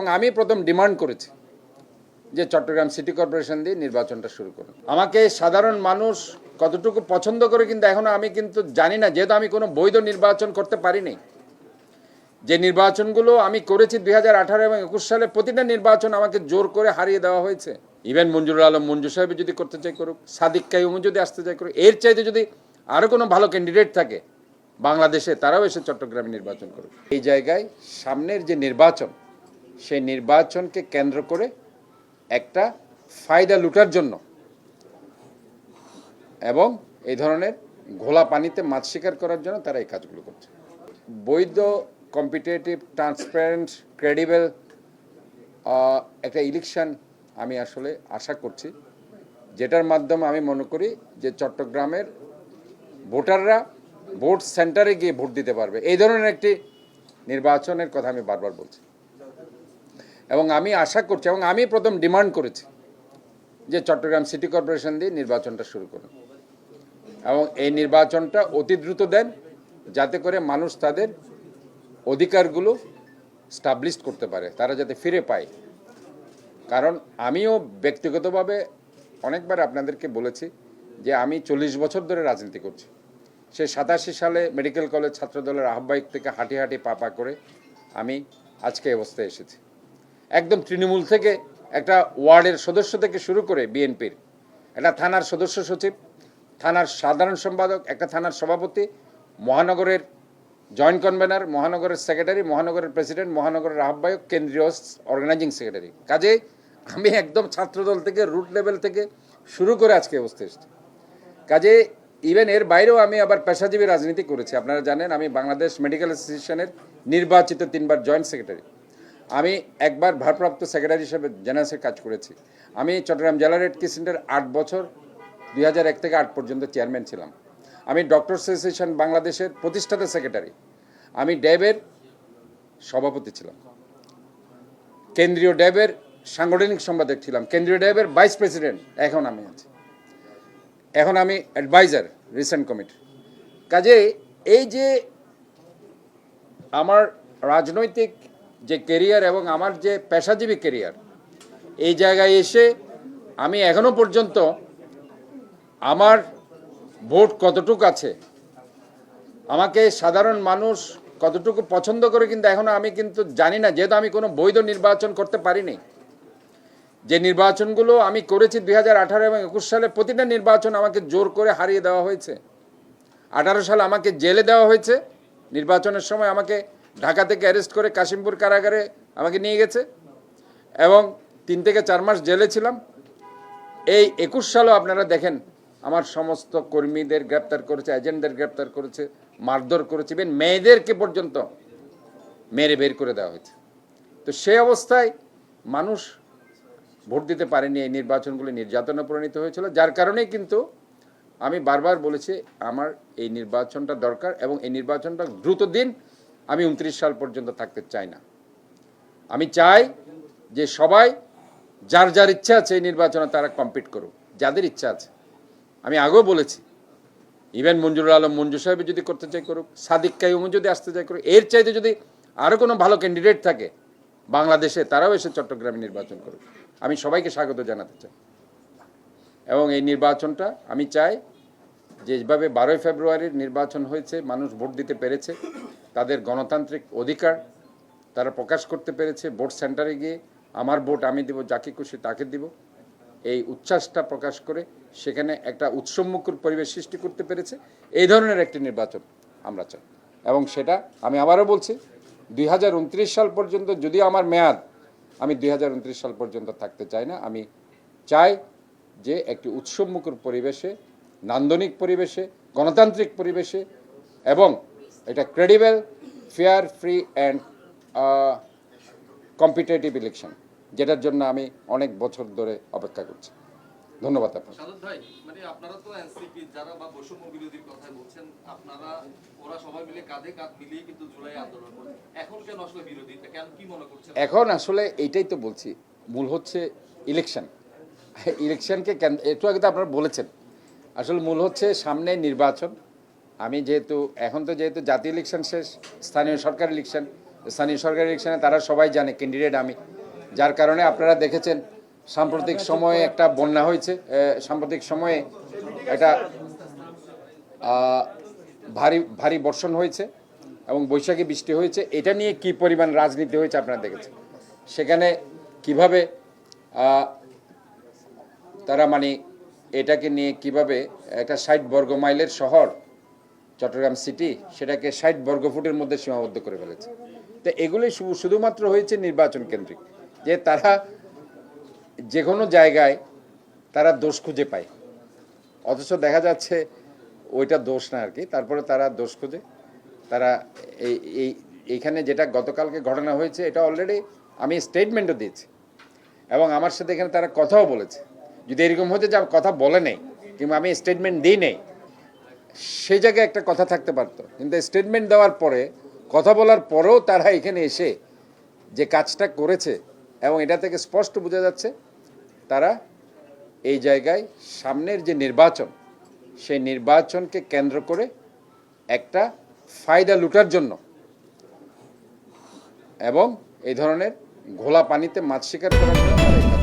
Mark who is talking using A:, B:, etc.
A: এবং আমি প্রথম ডিমান্ড করেছি যে চট্টগ্রাম সিটি কর্পোরেশন দিয়ে নির্বাচনটা শুরু করুন। আমাকে সাধারণ মানুষ কতটুকু পছন্দ করে কিন্তু এখনো আমি কিন্তু জানি না, যেহেতু আমি কোনো বৈধ নির্বাচন করতে পারিনি। যে নির্বাচনগুলো আমি করেছি 2018 এবং 21 সালে, প্রতিটা নির্বাচন আমাকে জোর করে হারিয়ে দেওয়া হয়েছে। ইভেন মঞ্জুরুল আলম মঞ্জু সাহেব যদি করতে চাই করুক, সাদিক কাইয়ুম যদি আসতে চাই করুক, এর চাইতে যদি আরও কোনো ভালো ক্যান্ডিডেট থাকে বাংলাদেশে, তারাও এসে চট্টগ্রামে নির্বাচন করুক। এই জায়গায় সামনের যে নির্বাচন, সেই নির্বাচনকে কেন্দ্র করে একটা ফায়দা লুটার জন্য এবং এই ধরনের ঘোলা পানিতে মাছ শিকার করার জন্য তারা এই কাজগুলো করছে। বৈধ, কম্পিটিটিভ, ট্রান্সপারেন্ট, ক্রেডিবল একটা ইলেকশন আমি আসলে আশা করছি, যেটার মাধ্যমে আমি মনে করি যে চট্টগ্রামের ভোটাররা ভোট সেন্টারে গিয়ে ভোট দিতে পারবে। এই ধরনের একটি নির্বাচনের কথা আমি বারবার বলছি এবং আমি আশা করছি এবং আমি প্রথম ডিমান্ড করেছি যে চট্টগ্রাম সিটি কর্পোরেশন দিয়ে নির্বাচনটা শুরু করুন এবং এই নির্বাচনটা অতি দ্রুত দেন, যাতে করে মানুষ তাদের অধিকারগুলো স্টাবলিশ করতে পারে, তারা যাতে ফিরে পায়। কারণ আমিও ব্যক্তিগতভাবে অনেকবার আপনাদেরকে বলেছি যে আমি 40 বছর ধরে রাজনীতি করছি। সে 87 সালে মেডিকেল কলেজ ছাত্রদলের আহ্বায়ক থেকে হাঁটি হাঁটি পা করে আমি আজকে এই অবস্থায় এসেছি। একদম তৃণমূল থেকে একটা ওয়ার্ডের সদস্য থেকে শুরু করে বিএনপির একটা থানার সদস্য সচিব, থানার সাধারণ সম্পাদক, একটা থানার সভাপতি, মহানগরের জয়েন্ট কনভেনার, মহানগরের সেক্রেটারি, মহানগরের প্রেসিডেন্ট, মহানগরের আহ্বায়ক, কেন্দ্রীয় অর্গানাইজিং সেক্রেটারি। কাজে আমি একদম ছাত্রদল থেকে রুট লেভেল থেকে শুরু করে আজকে অবস্থায় এসেছি। কাজে ইভেন এর বাইরেও আমি আবার পেশাজীবী রাজনীতি করেছি। আপনারা জানেন আমি বাংলাদেশ মেডিকেল অ্যাসোসিয়েশনের নির্বাচিত 3বার জয়েন্ট সেক্রেটারি। আমি একবার ভারপ্রাপ্ত সেক্রেটারি হিসেবে জেনারেলের কাজ করেছি। আমি চট্টগ্রাম জেলা রেড ক্রিসেন্টের 8 বছর 2001 থেকে 8 পর্যন্ত চেয়ারম্যান ছিলাম। আমি ডক্টর অ্যাসোসিয়েশন বাংলাদেশের প্রতিষ্ঠাতা সেক্রেটারি। আমি ড্যাবের সভাপতি ছিলাম, কেন্দ্রীয় ড্যাবের সাংগঠনিক সম্পাদক ছিলাম, কেন্দ্রীয় ড্যাবের ভাইস প্রেসিডেন্ট এখন আমি আছি, এখন আমি অ্যাডভাইজার রিসেন্ট কমিটি। কাজে এই যে আমার রাজনৈতিক যে কেরিয়ার এবং আমার যে পেশাজীবী কেরিয়ার, এই জায়গায় এসে আমি এখনো পর্যন্ত আমার ভোট কতটুকু আছে, আমাকে সাধারণ মানুষ কতটুকু পছন্দ করে কিন্তু এখনো আমি কিন্তু জানি না, যেহেতু আমি কোনো বৈধ নির্বাচন করতে পারিনি। যে নির্বাচনগুলো আমি করেছি 2018 এবং 21 সালে, প্রতিটা নির্বাচন আমাকে জোর করে হারিয়ে দেওয়া হয়েছে। 18 সালে আমাকে জেলে দেওয়া হয়েছে, নির্বাচনের সময় আমাকে ঢাকা থেকে অ্যারেস্ট করে কাশিমপুর কারাগারে আমাকে নিয়ে গেছে এবং 3 থেকে 4 মাস জেলে ছিলাম। এই 21 সালেও আপনারা দেখেন আমার সমস্ত কর্মীদের গ্রেপ্তার করেছে, এজেন্টদের গ্রেপ্তার করেছে, মারধর করেছে, ইভেন মেয়েদেরকে পর্যন্ত মেরে বের করে দেওয়া হয়েছে। তো সেই অবস্থায় মানুষ ভোট দিতে পারেনি। এই নির্বাচনগুলো নির্যাতনে পরিণত হয়েছিল, যার কারণেই কিন্তু আমি বারবার বলেছি আমার এই নির্বাচনটা দরকার এবং এই নির্বাচনটা দ্রুত দিন। আমি 29 সাল পর্যন্ত থাকতে চাই না। আমি চাই যে সবাই যার যার ইচ্ছা আছে এই নির্বাচনে তারা কম্পিট করুক, যাদের ইচ্ছা আছে। আমি আগেও বলেছি ইভেন মঞ্জুরুল আলম মঞ্জু সাহেব যদি করতে চাই করুক, সাদিক কাইয়ুম যদি আসতে চাই করুক, এর চাইতে যদি আরও কোনো ভালো ক্যান্ডিডেট থাকে বাংলাদেশে, তারাও এসে চট্টগ্রামে নির্বাচন করুক। আমি সবাইকে স্বাগত জানাতে চাই এবং এই নির্বাচনটা আমি চাই যেভাবে 12ই ফেব্রুয়ারির নির্বাচন হয়েছে, মানুষ ভোট দিতে পেরেছে, তাদের গণতান্ত্রিক অধিকার তারা প্রকাশ করতে পেরেছে। ভোট সেন্টারে গিয়ে আমার ভোট আমি দেব, যাকে খুশি তাকে দিব, এই উচ্ছ্বাসটা প্রকাশ করে সেখানে একটা উৎসবমুখর পরিবেশ সৃষ্টি করতে পেরেছে। এই ধরনের একটি নির্বাচন আমরা চাই এবং সেটা আমি আবারও বলছি 2029 সাল পর্যন্ত যদি আমার মেয়াদ, আমি 2029 সাল পর্যন্ত থাকতে চাই না। আমি চাই যে একটি উৎসবমুখর পরিবেশে, নান্দনিক পরিবেশে, গণতান্ত্রিক পরিবেশে এবং এটা credible, fair, free and competitive election, যেটার জন্য আমি অনেক বছর ধরে অপেক্ষা করছি। ধন্যবাদ আপনাকে।
B: সাদত ভাই, মানে আপনারা তো এনসিপি যারা বা বৈষম্য বিরোধীর কথা বলছেন, আপনারা ওরা সবাই মিলে কাঁধে কাঁধ মিলিয়ে কিন্তু জুলাই আন্দোলন করেন। এখন কেন আসলে বিরোধীটা, কেন, কি মনে করছেন?
A: এখন আসলে এইটাই তো বলছি, মূল হচ্ছে ইলেকশন। ইলেকশনকে একটু আগে তো আপনারা বলেছেন, আসলে মূল হচ্ছে সামনে নির্বাচন। আমি যেহেতু এখন তো যেহেতু জাতীয় ইলেকশন শেষ, স্থানীয় সরকার ইলেকশন, স্থানীয় সরকারি ইলেকশনে তারা সবাই জানে ক্যান্ডিডেট আমি, যার কারণে আপনারা দেখেছেন সাম্প্রতিক সময়ে একটা বন্যা হয়েছে, সাম্প্রতিক সময়ে একটা ভারী ভারী বর্ষণ হয়েছে এবং বৈশাখী বৃষ্টি হয়েছে। এটা নিয়ে কি পরিমাণ রাজনীতি হয়েছে আপনারা দেখেছেন। সেখানে কিভাবে তারা মানে এটাকে নিয়ে কিভাবে একটা 60 বর্গ মাইলের শহর চট্টগ্রাম সিটি সেটাকে 60 বর্গফুটের মধ্যে সীমাবদ্ধ করে ফেলেছে। তো এগুলি শুধুমাত্র হয়েছে নির্বাচন কেন্দ্রিক, যে তারা যে কোনো জায়গায় তারা দোষ খুঁজে পায়, অথচ দেখা যাচ্ছে ওইটা দোষ না আর কি। তারপরে তারা দোষ খুঁজে, তারা এইখানে যেটা গতকালকে ঘটনা হয়েছে এটা অলরেডি আমি স্টেটমেন্টও দিয়েছি এবং আমার সাথে এখানে তারা কথাও বলেছে। যদি এরকম হতে যে কথা বলে নেই কিংবা আমি স্টেটমেন্ট দিই নেই, সেই জায়গায় একটা কথা থাকতে পারতো, কিন্তু স্টেটমেন্ট দেওয়ার পরে কথা বলার পরেও তারা এখানে এসে যে কাজটা করেছে এবং এটা থেকে স্পষ্ট বোঝা যাচ্ছে তারা এই জায়গায় সামনের যে নির্বাচন সেই নির্বাচনকে কেন্দ্র করে একটা ফায়দা লুটার জন্য এবং এই ধরনের ঘোলা পানিতে মাছ শিকার করার জন্য